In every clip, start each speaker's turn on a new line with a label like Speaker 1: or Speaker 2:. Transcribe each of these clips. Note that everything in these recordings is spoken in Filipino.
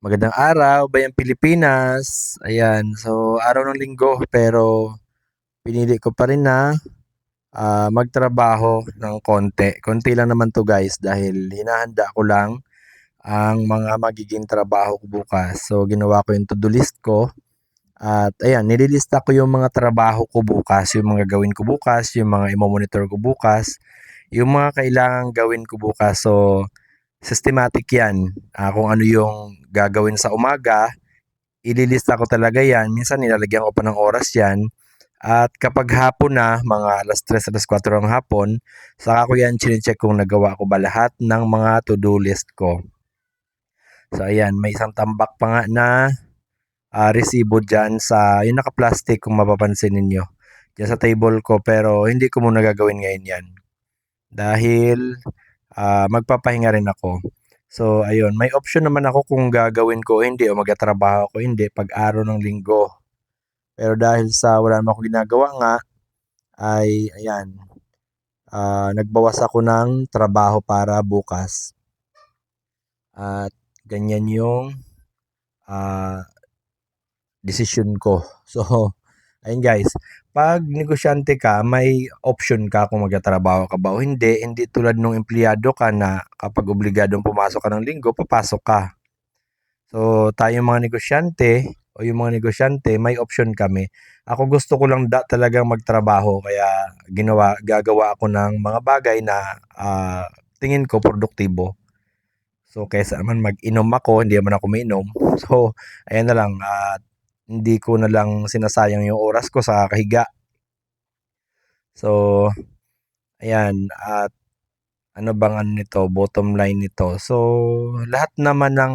Speaker 1: Magandang araw, Bayang Pilipinas. Ayan, so araw ng linggo pero pinili ko pa rin na magtrabaho ng konti. Konti lang naman to guys dahil hinahanda ko lang ang mga magiging trabaho ko bukas. So ginawa ko yung to-do list ko at ayan, nililista ko yung mga trabaho ko bukas, yung mga gawin ko bukas, yung mga imo-monitor ko bukas, yung mga kailangang gawin ko bukas. So systematic yan. Kung ano yung gagawin sa umaga, ililista ko talaga yan. Minsan nilalagyan ko pa ng oras yan. At kapag hapon na, mga alas 3, alas 4 ng hapon, saka ko yan chinecheck kung nagawa ko ba lahat ng mga to-do list ko. So ayan, may isang tambak pa nga na resibo dyan sa, yung naka-plastic kung mapapansin ninyo. Dyan sa table ko pero hindi ko muna gagawin ngayon yan. Dahil magpapahinga rin ako. So ayun, may option naman ako kung gagawin ko o hindi o magtatrabaho ko hindi pag araw ng linggo. Pero dahil sa wala naman akong ginagawa nga, ay ayan, nagbawas ako ng trabaho para bukas. At ganyan yung ah, desisyon ko. So, ayun guys, pag negosyante ka, may option ka kung magtatrabaho ka ba o hindi. Hindi tulad nung empleyado ka na kapag obligadong pumasok ka ng linggo, papasok ka. So, tayong mga negosyante o yung mga negosyante, may option kami. Ako gusto ko lang talagang magtrabaho kaya gagawa ako ng mga bagay na tingin ko produktibo. So, kaysa naman mag-inom ako, hindi naman ako mainom. So, ayan na lang, hindi ko na lang sinasayang yung oras ko sa kahiga. So, ayan, at ano bang ano nito, bottom line nito. So, lahat naman ng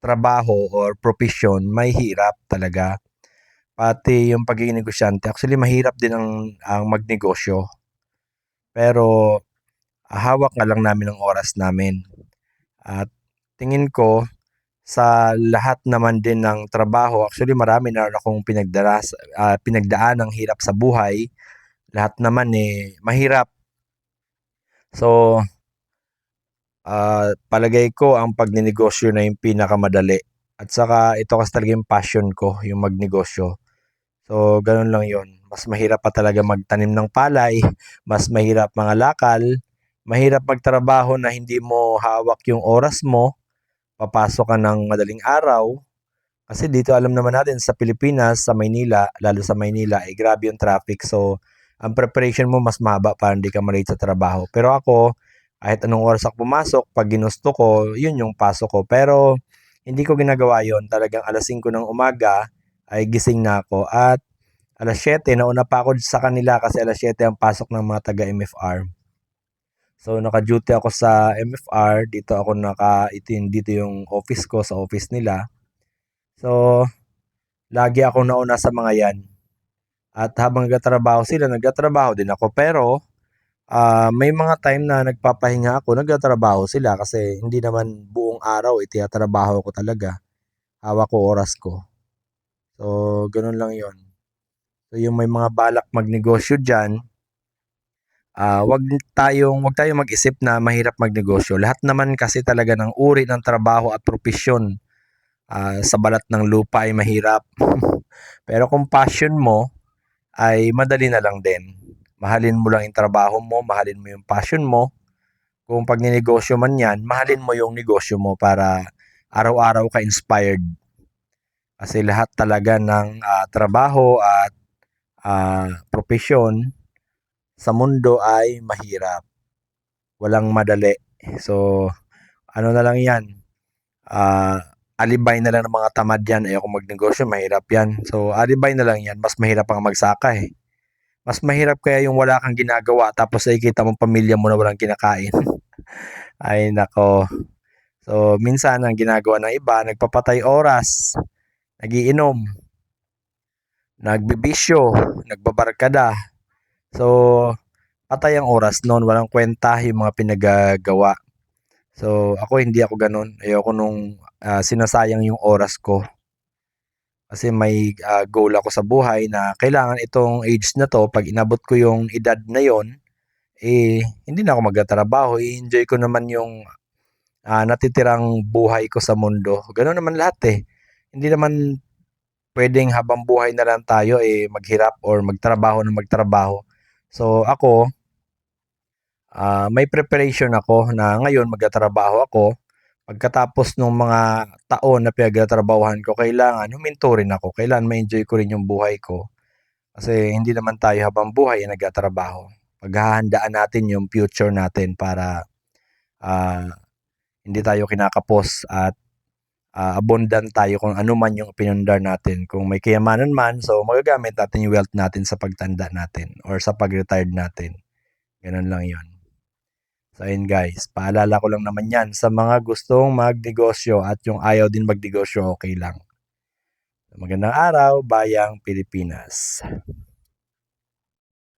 Speaker 1: trabaho or profession may hirap talaga. Pati yung pagiging negosyante. Actually, mahirap din ang magnegosyo. Pero hawak nga lang namin ang oras namin. At tingin ko, sa lahat naman din ng trabaho, actually marami na akong pinagdaan ng hirap sa buhay. Lahat naman mahirap. So, palagay ko ang pagnenegosyo na yung pinakamadali. At saka ito kasi talaga yung passion ko, yung magnegosyo. So, gano'n lang 'yon. Mas mahirap pa talaga magtanim ng palay, mas mahirap mangalakal, mahirap magtrabaho na hindi mo hawak yung oras mo, papasok ka ng madaling araw. Kasi dito alam naman natin sa Pilipinas, sa Maynila, lalo sa Maynila, grabe yung traffic. So, ang preparation mo mas mahaba para hindi ka ma-late sa trabaho. Pero ako, kahit anong oras ako pumasok, 'pag ginusto ko, 'yun yung pasok ko. Pero hindi ko ginagawa 'yon. Talagang alas 5 ng umaga ay gising na ako at alas 7 nauna pa ako sa kanila kasi alas 7 ang pasok ng mga taga-MFR. So naka-duty ako sa MFR, dito yung office ko sa office nila. So lagi ako nauna sa mga 'yan. At habang nagtatrabaho sila, nagtatrabaho din ako. Pero may mga time na nagpapahinga ako, nagtatrabaho sila kasi hindi naman buong araw tinatrabaho ko talaga. Hawak ko oras ko. So gano'n lang 'yon. So yung may mga balak magnegosyo diyan, wag tayong mag-isip na mahirap magnegosyo. Lahat naman kasi talaga ng uri ng trabaho at propesyon, sa balat ng lupa ay mahirap. Pero kung passion mo, ay madali na lang din. Mahalin mo lang yung trabaho mo, mahalin mo yung passion mo. Kung pagninegosyo man yan, mahalin mo yung negosyo mo para araw-araw ka inspired. Kasi lahat talaga ng trabaho at propesyon sa mundo ay mahirap. Walang madali. So, ano na lang yan, alibay na lang ng mga tamad yan. Ayoko magnegosyo, mahirap yan. So, alibay na lang yan. Mas mahirap pang magsaka eh. Mas mahirap kaya yung wala kang ginagawa tapos nakikita mong pamilya mo na walang kinakain. Ay nako. So, minsan ang ginagawa ng iba, nagpapatay oras, nagiinom, nagbibisyo, nagbabarkada. So, patay ang oras noon, walang kwenta yung mga pinagagawa. So, ako hindi ako gano'n. Ayoko nung sinasayang yung oras ko. Kasi may goal ako sa buhay na kailangan itong age na 'to, 'pag inabot ko yung edad na yon, hindi na ako magtatrabaho, i-enjoy ko naman yung natitirang buhay ko sa mundo. Gano'n naman lahat, eh. Hindi naman puwedeng habang buhay na lang tayo, eh, maghirap or magtrabaho ng magtrabaho. So ako, may preparation ako na ngayon magtatrabaho ako. Pagkatapos nung mga taon na pinagtatrabahuhan ko, kailangan huminto rin ako. Kailangan ma-enjoy ko rin yung buhay ko. Kasi hindi naman tayo habang buhay ay nagtatrabaho. Paghahandaan natin yung future natin para ah, hindi tayo kinakapos at abundant tayo kung ano man yung pinundar natin. Kung may kayamanan man, so magagamit natin yung wealth natin sa pagtanda natin or sa pag-retired natin. Ganun lang yon. So ayun guys, paalala ko lang naman yan sa mga gustong magnegosyo at yung ayaw din magnegosyo, okay lang. Magandang araw, Bayang Pilipinas.